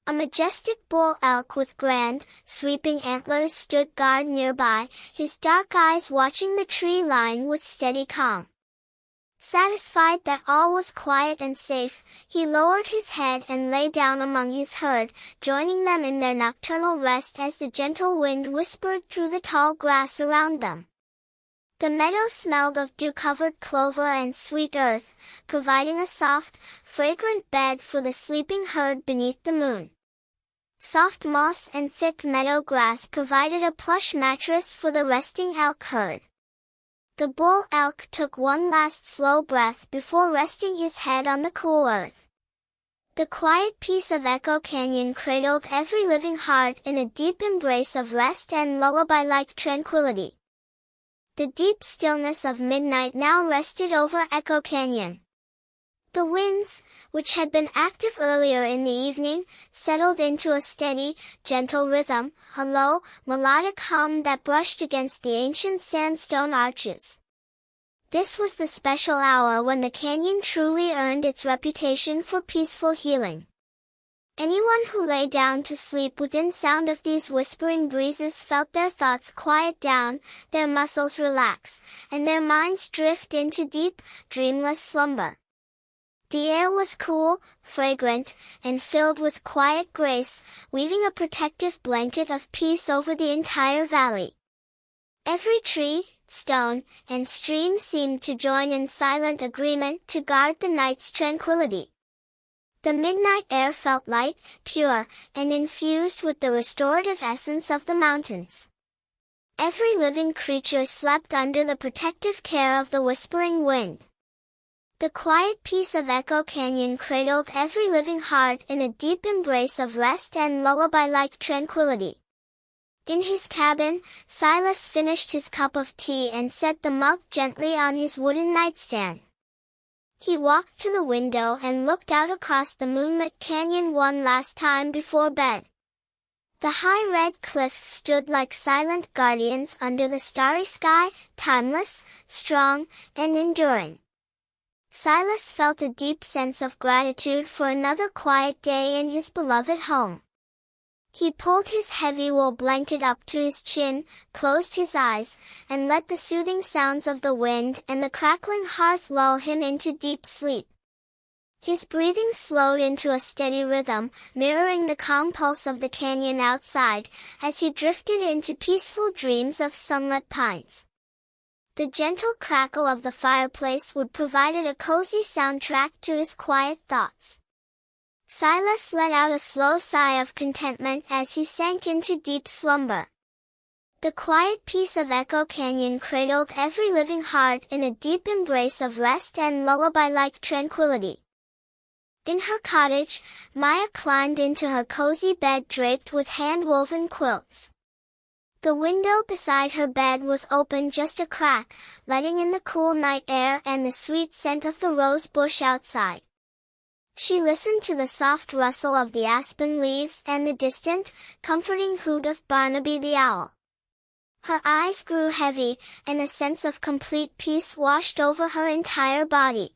A majestic bull elk with grand, sweeping antlers stood guard nearby, his dark eyes watching the tree line with steady calm. Satisfied that all was quiet and safe, he lowered his head and lay down among his herd, joining them in their nocturnal rest as the gentle wind whispered through the tall grass around them. The meadow smelled of dew-covered clover and sweet earth, providing a soft, fragrant bed for the sleeping herd beneath the moon. Soft moss and thick meadow grass provided a plush mattress for the resting elk herd. The bull elk took one last slow breath before resting his head on the cool earth. The quiet peace of Echo Canyon cradled every living heart in a deep embrace of rest and lullaby-like tranquility. The deep stillness of midnight now rested over Echo Canyon. The winds, which had been active earlier in the evening, settled into a steady, gentle rhythm, a low, melodic hum that brushed against the ancient sandstone arches. This was the special hour when the canyon truly earned its reputation for peaceful healing. Anyone who lay down to sleep within sound of these whispering breezes felt their thoughts quiet down, their muscles relax, and their minds drift into deep, dreamless slumber. The air was cool, fragrant, and filled with quiet grace, weaving a protective blanket of peace over the entire valley. Every tree, stone, and stream seemed to join in silent agreement to guard the night's tranquility. The midnight air felt light, pure, and infused with the restorative essence of the mountains. Every living creature slept under the protective care of the whispering wind. The quiet peace of Echo Canyon cradled every living heart in a deep embrace of rest and lullaby-like tranquility. In his cabin, Silas finished his cup of tea and set the mug gently on his wooden nightstand. He walked to the window and looked out across the moonlit canyon one last time before bed. The high red cliffs stood like silent guardians under the starry sky, timeless, strong, and enduring. Silas felt a deep sense of gratitude for another quiet day in his beloved home. He pulled his heavy wool blanket up to his chin, closed his eyes, and let the soothing sounds of the wind and the crackling hearth lull him into deep sleep. His breathing slowed into a steady rhythm, mirroring the calm pulse of the canyon outside, as he drifted into peaceful dreams of sunlit pines. The gentle crackle of the fireplace would provide a cozy soundtrack to his quiet thoughts. Silas let out a slow sigh of contentment as he sank into deep slumber. The quiet peace of Echo Canyon cradled every living heart in a deep embrace of rest and lullaby-like tranquility. In her cottage, Maya climbed into her cozy bed draped with hand-woven quilts. The window beside her bed was open just a crack, letting in the cool night air and the sweet scent of the rose bush outside. She listened to the soft rustle of the aspen leaves and the distant, comforting hoot of Barnaby the owl. Her eyes grew heavy, and a sense of complete peace washed over her entire body.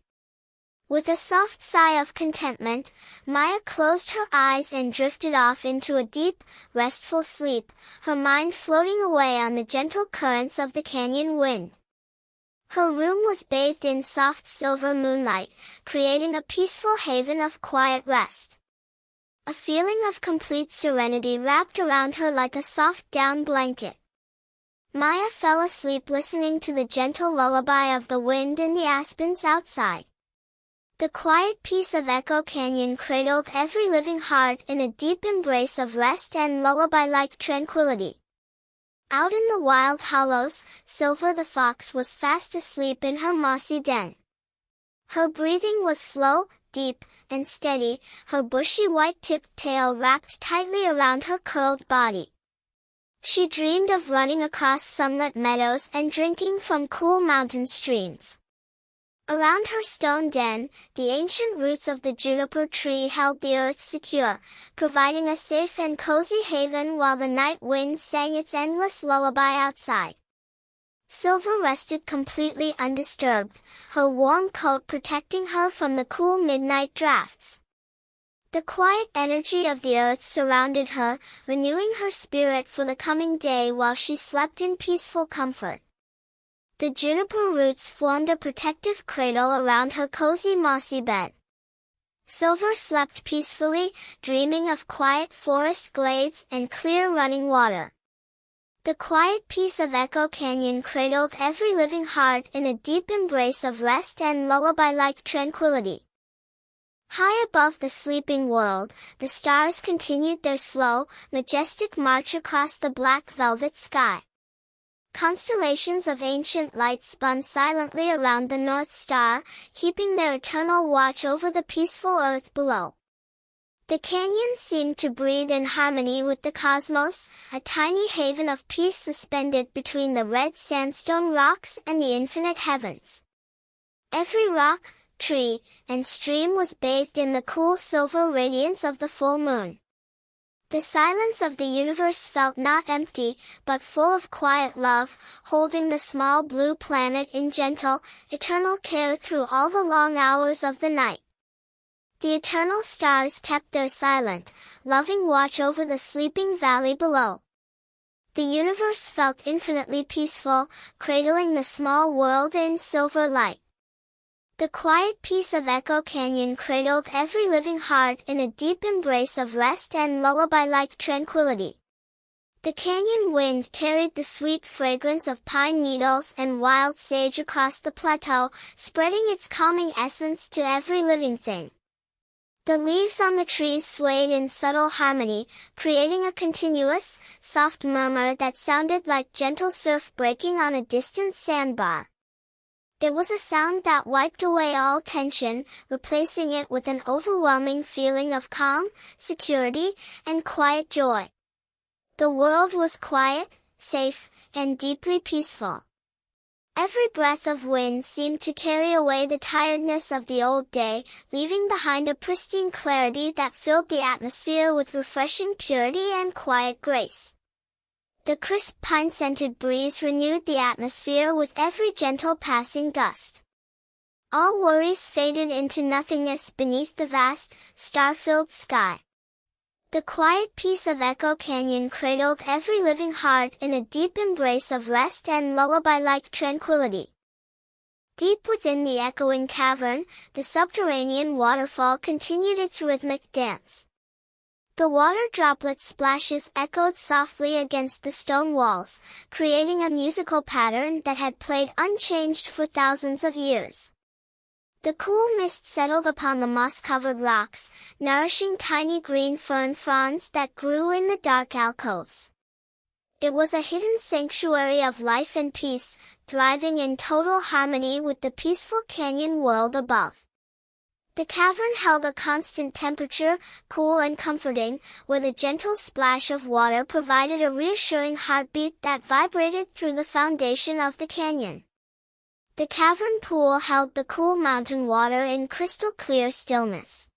With a soft sigh of contentment, Maya closed her eyes and drifted off into a deep, restful sleep, her mind floating away on the gentle currents of the canyon wind. Her room was bathed in soft silver moonlight, creating a peaceful haven of quiet rest. A feeling of complete serenity wrapped around her like a soft down blanket. Maya fell asleep listening to the gentle lullaby of the wind in the aspens outside. The quiet peace of Echo Canyon cradled every living heart in a deep embrace of rest and lullaby-like tranquility. Out in the wild hollows, Silver the fox was fast asleep in her mossy den. Her breathing was slow, deep, and steady, her bushy white-tipped tail wrapped tightly around her curled body. She dreamed of running across sunlit meadows and drinking from cool mountain streams. Around her stone den, the ancient roots of the juniper tree held the earth secure, providing a safe and cozy haven while the night wind sang its endless lullaby outside. Silver rested completely undisturbed, her warm coat protecting her from the cool midnight drafts. The quiet energy of the earth surrounded her, renewing her spirit for the coming day while she slept in peaceful comfort. The juniper roots formed a protective cradle around her cozy mossy bed. Silver slept peacefully, dreaming of quiet forest glades and clear running water. The quiet peace of Echo Canyon cradled every living heart in a deep embrace of rest and lullaby-like tranquility. High above the sleeping world, the stars continued their slow, majestic march across the black velvet sky. Constellations of ancient light spun silently around the North Star, keeping their eternal watch over the peaceful earth below. The canyon seemed to breathe in harmony with the cosmos, a tiny haven of peace suspended between the red sandstone rocks and the infinite heavens. Every rock, tree, and stream was bathed in the cool silver radiance of the full moon. The silence of the universe felt not empty, but full of quiet love, holding the small blue planet in gentle, eternal care through all the long hours of the night. The eternal stars kept their silent, loving watch over the sleeping valley below. The universe felt infinitely peaceful, cradling the small world in silver light. The quiet peace of Echo Canyon cradled every living heart in a deep embrace of rest and lullaby-like tranquility. The canyon wind carried the sweet fragrance of pine needles and wild sage across the plateau, spreading its calming essence to every living thing. The leaves on the trees swayed in subtle harmony, creating a continuous, soft murmur that sounded like gentle surf breaking on a distant sandbar. It was a sound that wiped away all tension, replacing it with an overwhelming feeling of calm, security, and quiet joy. The world was quiet, safe, and deeply peaceful. Every breath of wind seemed to carry away the tiredness of the old day, leaving behind a pristine clarity that filled the atmosphere with refreshing purity and quiet grace. The crisp pine-scented breeze renewed the atmosphere with every gentle passing gust. All worries faded into nothingness beneath the vast, star-filled sky. The quiet peace of Echo Canyon cradled every living heart in a deep embrace of rest and lullaby-like tranquility. Deep within the echoing cavern, the subterranean waterfall continued its rhythmic dance. The water droplet splashes echoed softly against the stone walls, creating a musical pattern that had played unchanged for thousands of years. The cool mist settled upon the moss-covered rocks, nourishing tiny green fern fronds that grew in the dark alcoves. It was a hidden sanctuary of life and peace, thriving in total harmony with the peaceful canyon world above. The cavern held a constant temperature, cool and comforting, where the gentle splash of water provided a reassuring heartbeat that vibrated through the foundation of the canyon. The cavern pool held the cool mountain water in crystal-clear stillness.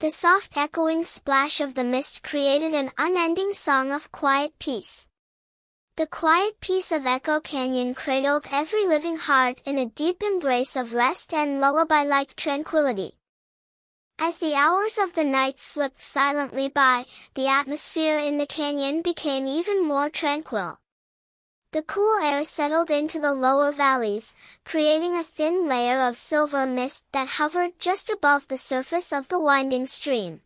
The soft echoing splash of the mist created an unending song of quiet peace. The quiet peace of Echo Canyon cradled every living heart in a deep embrace of rest and lullaby-like tranquility. As the hours of the night slipped silently by, the atmosphere in the canyon became even more tranquil. The cool air settled into the lower valleys, creating a thin layer of silver mist that hovered just above the surface of the winding stream.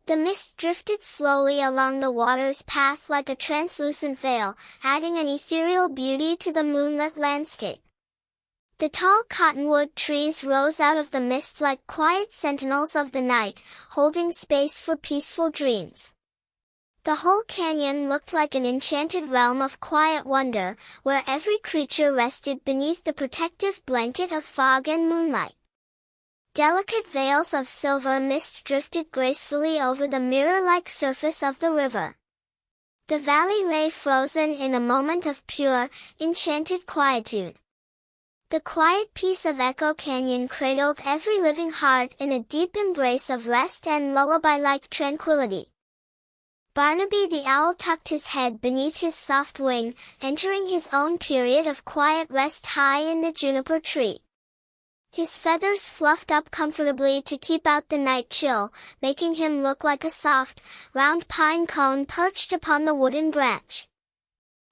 The mist drifted slowly along the water's path like a translucent veil, adding an ethereal beauty to the moonlit landscape. The tall cottonwood trees rose out of the mist like quiet sentinels of the night, holding space for peaceful dreams. The whole canyon looked like an enchanted realm of quiet wonder, where every creature rested beneath the protective blanket of fog and moonlight. Delicate veils of silver mist drifted gracefully over the mirror-like surface of the river. The valley lay frozen in a moment of pure, enchanted quietude. The quiet peace of Echo Canyon cradled every living heart in a deep embrace of rest and lullaby-like tranquility. Barnaby the owl tucked his head beneath his soft wing, entering his own period of quiet rest high in the juniper tree. His feathers fluffed up comfortably to keep out the night chill, making him look like a soft, round pine cone perched upon the wooden branch.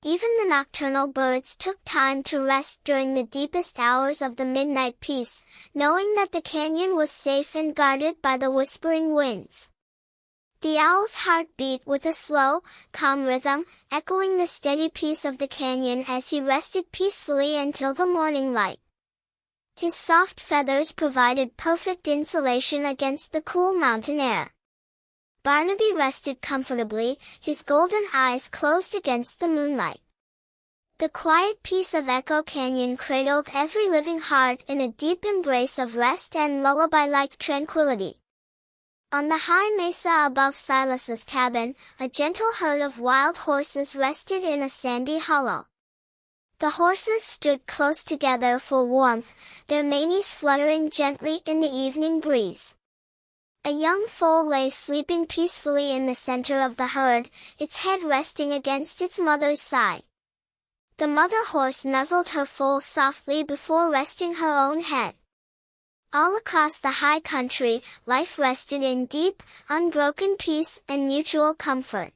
Even the nocturnal birds took time to rest during the deepest hours of the midnight peace, knowing that the canyon was safe and guarded by the whispering winds. The owl's heart beat with a slow, calm rhythm, echoing the steady peace of the canyon as he rested peacefully until the morning light. His soft feathers provided perfect insulation against the cool mountain air. Barnaby rested comfortably, his golden eyes closed against the moonlight. The quiet peace of Echo Canyon cradled every living heart in a deep embrace of rest and lullaby-like tranquility. On the high mesa above Silas's cabin, a gentle herd of wild horses rested in a sandy hollow. The horses stood close together for warmth, their manes fluttering gently in the evening breeze. A young foal lay sleeping peacefully in the center of the herd, its head resting against its mother's side. The mother horse nuzzled her foal softly before resting her own head. All across the high country, life rested in deep, unbroken peace and mutual comfort.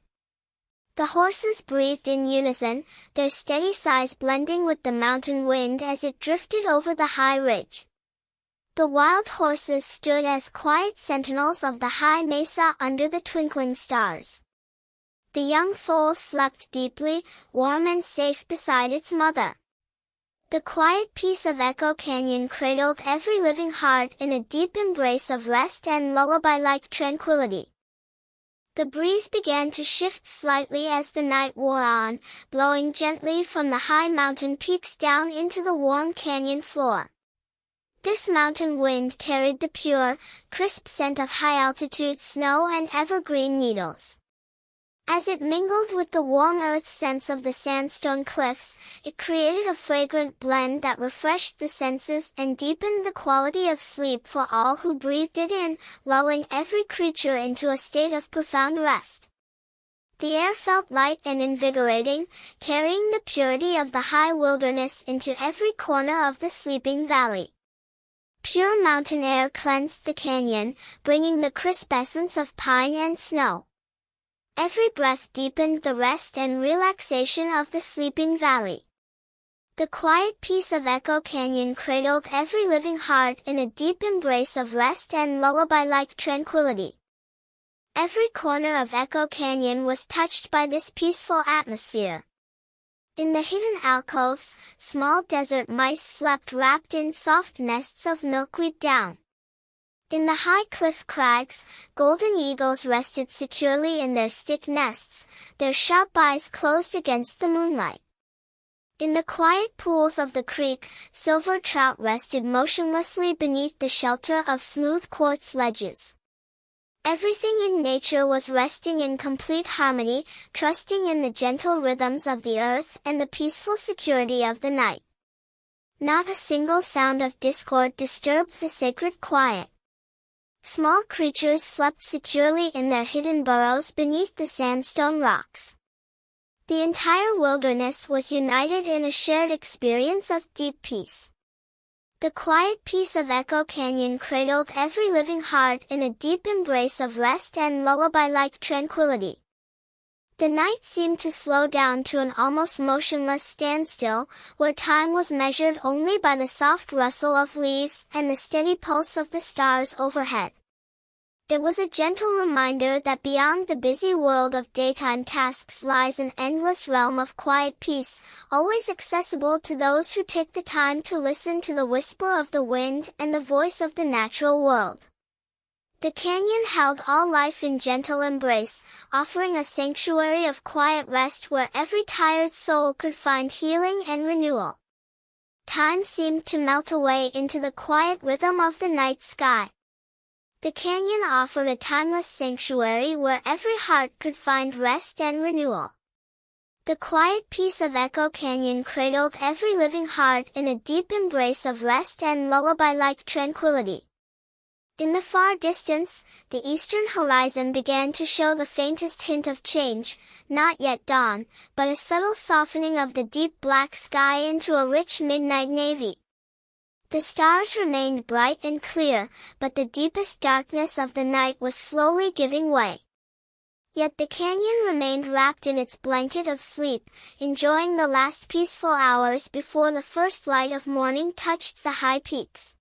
The horses breathed in unison, their steady sighs blending with the mountain wind as it drifted over the high ridge. The wild horses stood as quiet sentinels of the high mesa under the twinkling stars. The young foal slept deeply, warm and safe beside its mother. The quiet peace of Echo Canyon cradled every living heart in a deep embrace of rest and lullaby-like tranquility. The breeze began to shift slightly as the night wore on, blowing gently from the high mountain peaks down into the warm canyon floor. This mountain wind carried the pure, crisp scent of high-altitude snow and evergreen needles. As it mingled with the warm earth scents of the sandstone cliffs, it created a fragrant blend that refreshed the senses and deepened the quality of sleep for all who breathed it in, lulling every creature into a state of profound rest. The air felt light and invigorating, carrying the purity of the high wilderness into every corner of the sleeping valley. Pure mountain air cleansed the canyon, bringing the crisp essence of pine and snow. Every breath deepened the rest and relaxation of the sleeping valley. The quiet peace of Echo Canyon cradled every living heart in a deep embrace of rest and lullaby-like tranquility. Every corner of Echo Canyon was touched by this peaceful atmosphere. In the hidden alcoves, small desert mice slept wrapped in soft nests of milkweed down. In the high cliff crags, golden eagles rested securely in their stick nests, their sharp eyes closed against the moonlight. In the quiet pools of the creek, silver trout rested motionlessly beneath the shelter of smooth quartz ledges. Everything in nature was resting in complete harmony, trusting in the gentle rhythms of the earth and the peaceful security of the night. Not a single sound of discord disturbed the sacred quiet. Small creatures slept securely in their hidden burrows beneath the sandstone rocks. The entire wilderness was united in a shared experience of deep peace. The quiet peace of Echo Canyon cradled every living heart in a deep embrace of rest and lullaby-like tranquility. The night seemed to slow down to an almost motionless standstill, where time was measured only by the soft rustle of leaves and the steady pulse of the stars overhead. It was a gentle reminder that beyond the busy world of daytime tasks lies an endless realm of quiet peace, always accessible to those who take the time to listen to the whisper of the wind and the voice of the natural world. The canyon held all life in gentle embrace, offering a sanctuary of quiet rest where every tired soul could find healing and renewal. Time seemed to melt away into the quiet rhythm of the night sky. The canyon offered a timeless sanctuary where every heart could find rest and renewal. The quiet peace of Echo Canyon cradled every living heart in a deep embrace of rest and lullaby-like tranquility. In the far distance, the eastern horizon began to show the faintest hint of change, not yet dawn, but a subtle softening of the deep black sky into a rich midnight navy. The stars remained bright and clear, but the deepest darkness of the night was slowly giving way. Yet the canyon remained wrapped in its blanket of sleep, enjoying the last peaceful hours before the first light of morning touched the high peaks.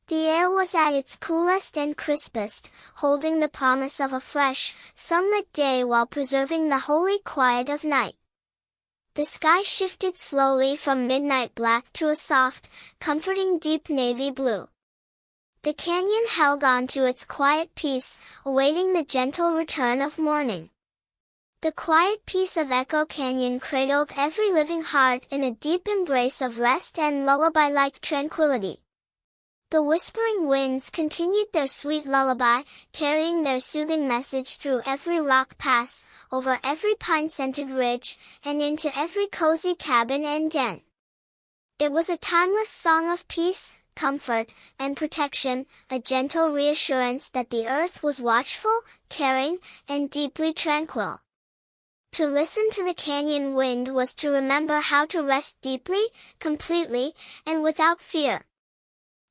The air was at its coolest and crispest, holding the promise of a fresh, sunlit day while preserving the holy quiet of night. The sky shifted slowly from midnight black to a soft, comforting deep navy blue. The canyon held on to its quiet peace, awaiting the gentle return of morning. The quiet peace of Echo Canyon cradled every living heart in a deep embrace of rest and lullaby-like tranquility. The whispering winds continued their sweet lullaby, carrying their soothing message through every rock pass, over every pine-scented ridge, and into every cozy cabin and den. It was a timeless song of peace, comfort, and protection, a gentle reassurance that the earth was watchful, caring, and deeply tranquil. To listen to the canyon wind was to remember how to rest deeply, completely, and without fear.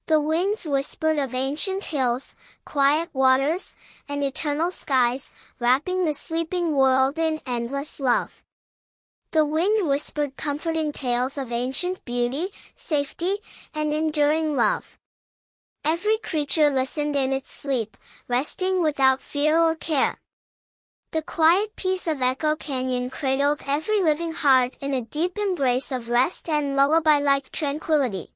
The winds whispered of ancient hills, quiet waters, and eternal skies, wrapping the sleeping world in endless love. The wind whispered comforting tales of ancient beauty, safety, and enduring love. Every creature listened in its sleep, resting without fear or care. The quiet peace of Echo Canyon cradled every living heart in a deep embrace of rest and lullaby-like tranquility.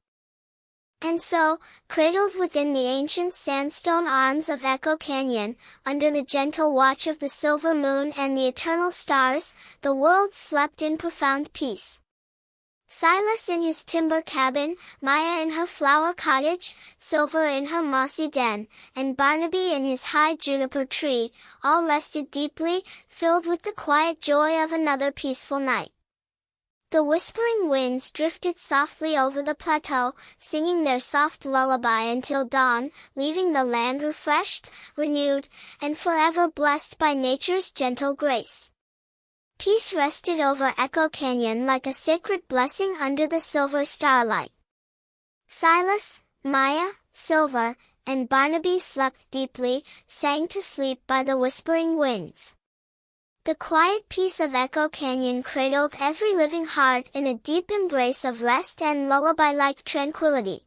And so, cradled within the ancient sandstone arms of Echo Canyon, under the gentle watch of the silver moon and the eternal stars, the world slept in profound peace. Silas in his timber cabin, Maya in her flower cottage, Silver in her mossy den, and Barnaby in his high juniper tree, all rested deeply, filled with the quiet joy of another peaceful night. The whispering winds drifted softly over the plateau, singing their soft lullaby until dawn, leaving the land refreshed, renewed, and forever blessed by nature's gentle grace. Peace rested over Echo Canyon like a sacred blessing under the silver starlight. Silas, Maya, Silver, and Barnaby slept deeply, sang to sleep by the whispering winds. The quiet peace of Echo Canyon cradled every living heart in a deep embrace of rest and lullaby-like tranquility.